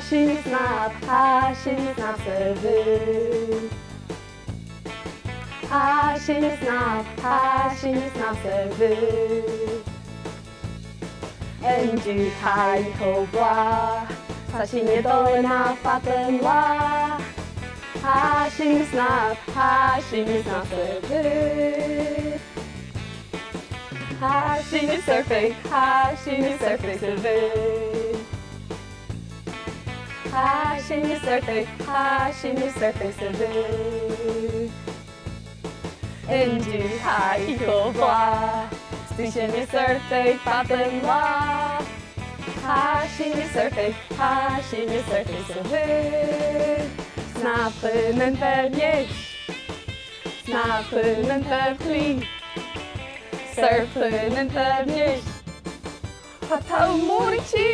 sinne Snàmh surfing. Sinne Snàmh surfing. Yn dŵ Taigh o bla, sa sinne dol yn afad yn la. Sinne Snàmh surfing. Sinne surfing surfing. Sinne surfing surfing. Yn dŵ Taigh o bla, sa sinne surfing fad yn la. Sinne surfing surfing. Snàmh yn fernill, Snàmh yn ferchli, surf yn fernill. Pa taw mor I ti